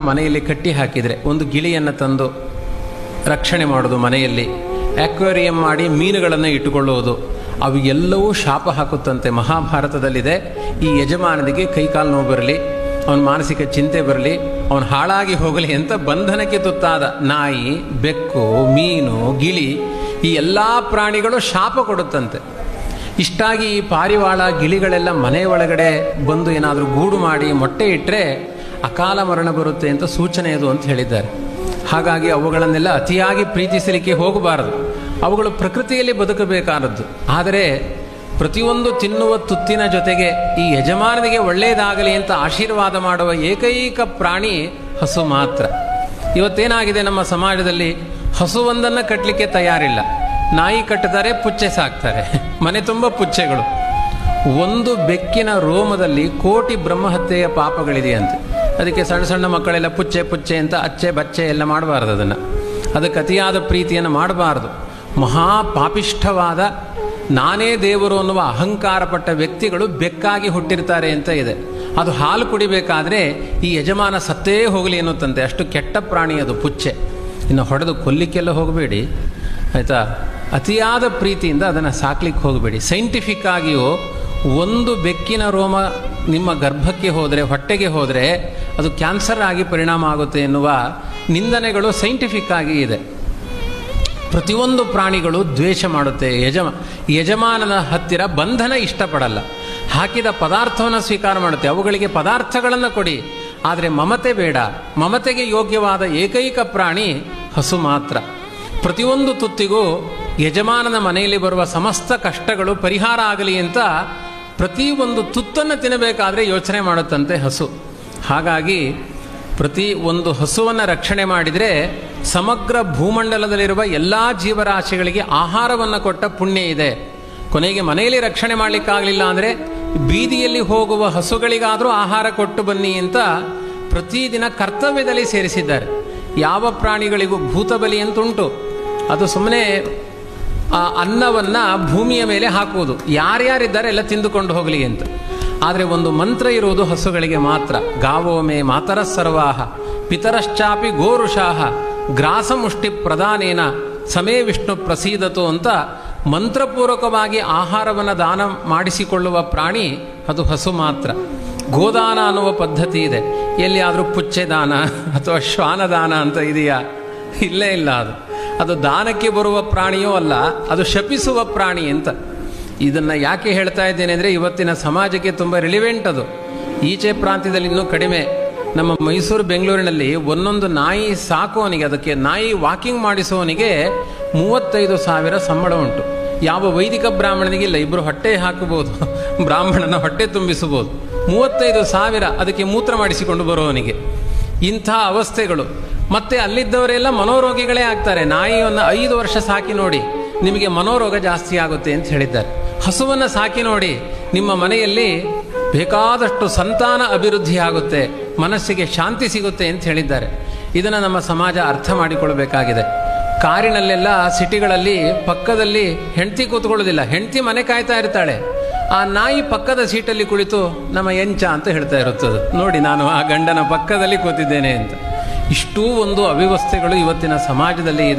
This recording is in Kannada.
ಮನೆಯಲ್ಲಿ ಕಟ್ಟಿ ಹಾಕಿದರೆ ಒಂದು ಗಿಳಿಯನ್ನು ತಂದು ರಕ್ಷಣೆ ಮಾಡೋದು, ಮನೆಯಲ್ಲಿ ಆಕ್ವೇರಿಯಂ ಮಾಡಿ ಮೀನುಗಳನ್ನು ಇಟ್ಟುಕೊಳ್ಳುವುದು, ಅವು ಎಲ್ಲವೂ ಶಾಪ ಹಾಕುತ್ತಂತೆ. ಮಹಾಭಾರತದಲ್ಲಿದೆ, ಈ ಯಜಮಾನನಿಗೆ ಕೈಕಾಲು ನೋವು ಬರಲಿ, ಅವನ ಮಾನಸಿಕ ಚಿಂತೆ ಬರಲಿ, ಅವನು ಹಾಳಾಗಿ ಹೋಗಲಿ ಅಂತ ಬಂಧನಕ್ಕೆ ತುತ್ತಾದ ನಾಯಿ, ಬೆಕ್ಕು, ಮೀನು, ಗಿಳಿ ಈ ಎಲ್ಲ ಪ್ರಾಣಿಗಳು ಶಾಪ ಕೊಡುತ್ತಂತೆ. ಇಷ್ಟಾಗಿ ಈ ಪಾರಿವಾಳ ಗಿಳಿಗಳೆಲ್ಲ ಮನೆ ಒಳಗಡೆ ಬಂದು ಏನಾದರೂ ಗೂಡು ಮಾಡಿ ಮೊಟ್ಟೆ ಇಟ್ಟರೆ ಅಕಾಲ ಮರಣ ಬರುತ್ತೆ ಅಂತ ಸೂಚನೆ ಅದು ಅಂತ ಹೇಳಿದ್ದಾರೆ. ಹಾಗಾಗಿ ಅವುಗಳನ್ನೆಲ್ಲ ಅತಿಯಾಗಿ ಪ್ರೀತಿಸಲಿಕ್ಕೆ ಹೋಗಬಾರದು. ಅವುಗಳು ಪ್ರಕೃತಿಯಲ್ಲಿ ಬದುಕಬೇಕಾದದ್ದು. ಆದರೆ ಪ್ರತಿಯೊಂದು ತಿನ್ನುವ ತುತ್ತಿನ ಜೊತೆಗೆ ಈ ಯಜಮಾನನಿಗೆ ಒಳ್ಳೆಯದಾಗಲಿ ಅಂತ ಆಶೀರ್ವಾದ ಮಾಡುವ ಏಕೈಕ ಪ್ರಾಣಿ ಹಸು ಮಾತ್ರ. ಇವತ್ತೇನಾಗಿದೆ ನಮ್ಮ ಸಮಾಜದಲ್ಲಿ, ಹಸುವೊಂದನ್ನು ಕಟ್ಟಲಿಕ್ಕೆ ತಯಾರಿಲ್ಲ. ನಾಯಿ ಕಟ್ಟುತ್ತಾರೆ, ಪುಚ್ಚೆ ಸಾಕ್ತಾರೆ, ಮನೆ ತುಂಬ ಪುಚ್ಚೆಗಳು. ಒಂದು ಬೆಕ್ಕಿನ ರೋಮದಲ್ಲಿ ಕೋಟಿ ಬ್ರಹ್ಮಹತ್ಯೆಯ ಪಾಪಗಳಿದೆಯಂತೆ. ಅದಕ್ಕೆ ಸಣ್ಣ ಸಣ್ಣ ಮಕ್ಕಳೆಲ್ಲ ಪುಚ್ಚೆ ಪುಚ್ಚೆ ಅಂತ ಅಚ್ಚೆ ಬಚ್ಚೆ ಎಲ್ಲ ಮಾಡಬಾರ್ದು. ಅದಕ್ಕೆ ಅತಿಯಾದ ಪ್ರೀತಿಯನ್ನು ಮಾಡಬಾರ್ದು. ಮಹಾಪಾಪಿಷ್ಠವಾದ ನಾನೇ ದೇವರು ಅನ್ನುವ ಅಹಂಕಾರಪಟ್ಟ ವ್ಯಕ್ತಿಗಳು ಬೆಕ್ಕಾಗಿ ಹುಟ್ಟಿರ್ತಾರೆ ಅಂತ ಇದೆ. ಅದು ಹಾಲು ಕುಡಿಬೇಕಾದ್ರೆ ಈ ಯಜಮಾನ ಸತ್ತೇ ಹೋಗಲಿ ಎನ್ನುತ್ತಂತೆ. ಅಷ್ಟು ಕೆಟ್ಟ ಪ್ರಾಣಿ ಅದು ಪುಚ್ಚೆ. ಇನ್ನು ಹೊಡೆದು ಕೊಲ್ಲಿಕ್ಕೆಲ್ಲ ಹೋಗಬೇಡಿ ಆಯಿತಾ. ಅತಿಯಾದ ಪ್ರೀತಿಯಿಂದ ಅದನ್ನು ಸಾಕ್ಲಿಕ್ಕೆ ಹೋಗಬೇಡಿ. ಸೈಂಟಿಫಿಕ್ ಆಗಿಯೂ ಒಂದು ಬೆಕ್ಕಿನ ರೋಮ ನಿಮ್ಮ ಗರ್ಭಕ್ಕೆ ಹೋದರೆ, ಹೊಟ್ಟೆಗೆ ಹೋದರೆ ಅದು ಕ್ಯಾನ್ಸರ್ ಆಗಿ ಪರಿಣಾಮ ಆಗುತ್ತೆ ಎನ್ನುವ ನಿಂದನೆಗಳು ಸೈಂಟಿಫಿಕ್ ಆಗಿ ಇದೆ. ಪ್ರತಿಯೊಂದು ಪ್ರಾಣಿಗಳು ದ್ವೇಷ ಮಾಡುತ್ತೆ. ಯಜಮಾನನ ಹತ್ತಿರ ಬಂಧನ ಇಷ್ಟಪಡಲ್ಲ. ಹಾಕಿದ ಪದಾರ್ಥವನ್ನು ಸ್ವೀಕಾರ ಮಾಡುತ್ತೆ. ಅವುಗಳಿಗೆ ಪದಾರ್ಥಗಳನ್ನು ಕೊಡಿ, ಆದರೆ ಮಮತೆ ಬೇಡ. ಮಮತೆಗೆ ಯೋಗ್ಯವಾದ ಏಕೈಕ ಪ್ರಾಣಿ ಹಸು ಮಾತ್ರ. ಪ್ರತಿಯೊಂದು ತುತ್ತಿಗೂ ಯಜಮಾನನ ಮನೆಯಲ್ಲಿ ಬರುವ ಸಮಸ್ತ ಕಷ್ಟಗಳು ಪರಿಹಾರ ಆಗಲಿ ಅಂತ ಪ್ರತಿಯೊಂದು ತುತ್ತನ್ನು ತಿನ್ನಬೇಕಾದ್ರೆ ಯೋಚನೆ ಮಾಡುತ್ತಂತೆ ಹಸು. ಹಾಗಾಗಿ ಪ್ರತಿ ಒಂದು ಹಸುವನ್ನು ರಕ್ಷಣೆ ಮಾಡಿದರೆ ಸಮಗ್ರ ಭೂಮಂಡಲದಲ್ಲಿರುವ ಎಲ್ಲ ಜೀವರಾಶಿಗಳಿಗೆ ಆಹಾರವನ್ನು ಕೊಟ್ಟ ಪುಣ್ಯ ಇದೆ. ಕೊನೆಗೆ ಮನೆಯಲ್ಲಿ ರಕ್ಷಣೆ ಮಾಡಲಿಕ್ಕಾಗಲಿಲ್ಲ ಅಂದರೆ ಬೀದಿಯಲ್ಲಿ ಹೋಗುವ ಹಸುಗಳಿಗಾದರೂ ಆಹಾರ ಕೊಟ್ಟು ಬನ್ನಿ ಅಂತ ಪ್ರತಿದಿನ ಕರ್ತವ್ಯದಲ್ಲಿ ಸೇರಿಸಿದ್ದಾರೆ. ಯಾವ ಪ್ರಾಣಿಗಳಿಗೂ ಭೂತಬಲಿ ಅಂತುಂಟು. ಅದು ಸುಮ್ಮನೆ ಆ ಅನ್ನವನ್ನು ಭೂಮಿಯ ಮೇಲೆ ಹಾಕುವುದು, ಯಾರ್ಯಾರಿದ್ದಾರೆ ಎಲ್ಲ ತಿಂದುಕೊಂಡು ಹೋಗಲಿ ಅಂತ. ಆದರೆ ಒಂದು ಮಂತ್ರ ಇರುವುದು ಹಸುಗಳಿಗೆ ಮಾತ್ರ. ಗಾವೋ ಮೇ ಮಾತರ ಸರ್ವಾಹ ಪಿತರಶ್ಚಾಪಿ ಗೋರುಷಾಹ ಗ್ರಾಸಮುಷ್ಟಿ ಪ್ರದಾನೇನ ಸಮೇ ವಿಷ್ಣು ಪ್ರಸೀದತು ಅಂತ ಮಂತ್ರಪೂರ್ವಕವಾಗಿ ಆಹಾರವನ್ನು ದಾನ ಮಾಡಿಸಿಕೊಳ್ಳುವ ಪ್ರಾಣಿ ಅದು ಹಸು ಮಾತ್ರ. ಗೋದಾನ ಅನ್ನುವ ಪದ್ಧತಿ ಇದೆ. ಎಲ್ಲಿಯಾದರೂ ಪುಚ್ಚೆ ದಾನ ಅಥವಾ ಶ್ವಾನದಾನ ಅಂತ ಇದೆಯಾ? ಇಲ್ಲೇ ಇಲ್ಲ. ಅದು ದಾನಕ್ಕೆ ಬರುವ ಪ್ರಾಣಿಯೂ ಅಲ್ಲ, ಅದು ಶಪಿಸುವ ಪ್ರಾಣಿ ಅಂತ. ಇದನ್ನು ಯಾಕೆ ಹೇಳ್ತಾ ಇದ್ದೇನೆ ಅಂದರೆ ಇವತ್ತಿನ ಸಮಾಜಕ್ಕೆ ತುಂಬ ರಿಲಿವೆಂಟ್ ಅದು. ಈಚೆ ಪ್ರಾಂತ್ಯದಲ್ಲಿ ಇನ್ನೂ ಕಡಿಮೆ. ನಮ್ಮ ಮೈಸೂರು ಬೆಂಗಳೂರಿನಲ್ಲಿ ಒಂದೊಂದು ನಾಯಿ ಸಾಕುವವನಿಗೆ, ಅದಕ್ಕೆ ನಾಯಿ ವಾಕಿಂಗ್ ಮಾಡಿಸುವವನಿಗೆ 35,000 ಸಂಬಳ ಉಂಟು. ಯಾವ ವೈದಿಕ ಬ್ರಾಹ್ಮಣನಿಗಿಲ್ಲ. ಇಬ್ಬರು ಹೊಟ್ಟೆ ಹಾಕಬಹುದು, ಬ್ರಾಹ್ಮಣನ ಹೊಟ್ಟೆ ತುಂಬಿಸಬಹುದು. 35,000 ಅದಕ್ಕೆ ಮೂತ್ರ ಮಾಡಿಸಿಕೊಂಡು ಬರುವವನಿಗೆ. ಇಂಥ ಅವಸ್ಥೆಗಳು. ಮತ್ತೆ ಅಲ್ಲಿದ್ದವರೆಲ್ಲ ಮನೋರೋಗಿಗಳೇ ಆಗ್ತಾರೆ. ನಾಯಿಯನ್ನು 5 ವರ್ಷ ಸಾಕಿ ನೋಡಿ, ನಿಮಗೆ ಮನೋರೋಗ ಜಾಸ್ತಿ ಆಗುತ್ತೆ ಅಂತ ಹೇಳಿದ್ದಾರೆ. ಹಸುವನ್ನು ಸಾಕಿ ನೋಡಿ, ನಿಮ್ಮ ಮನೆಯಲ್ಲಿ ಬೇಕಾದಷ್ಟು ಸಂತಾನ ಅಭಿವೃದ್ಧಿ ಆಗುತ್ತೆ, ಮನಸ್ಸಿಗೆ ಶಾಂತಿ ಸಿಗುತ್ತೆ ಅಂತ ಹೇಳಿದ್ದಾರೆ. ಇದನ್ನು ನಮ್ಮ ಸಮಾಜ ಅರ್ಥ ಮಾಡಿಕೊಳ್ಬೇಕಾಗಿದೆ. ಕಾರಿನಲ್ಲೆಲ್ಲ ಸಿಟಿಗಳಲ್ಲಿ ಪಕ್ಕದಲ್ಲಿ ಹೆಂಡತಿ ಕೂತ್ಕೊಳ್ಳೋದಿಲ್ಲ, ಹೆಂಡತಿ ಮನೆ ಕಾಯ್ತಾ ಇರ್ತಾಳೆ. ಆ ನಾಯಿ ಪಕ್ಕದ ಸೀಟಲ್ಲಿ ಕುಳಿತು ನಮ್ಮ ಎಂಚ ಅಂತ ಹೇಳ್ತಾ ಇರುತ್ತದೆ, ನೋಡಿ ನಾನು ಆ ಗಂಡನ ಪಕ್ಕದಲ್ಲಿ ಕೂತಿದ್ದೇನೆ ಅಂತ. ಇಷ್ಟೂ ಒಂದು ಅವ್ಯವಸ್ಥೆಗಳು ಇವತ್ತಿನ ಸಮಾಜದಲ್ಲಿ ಇದೆ.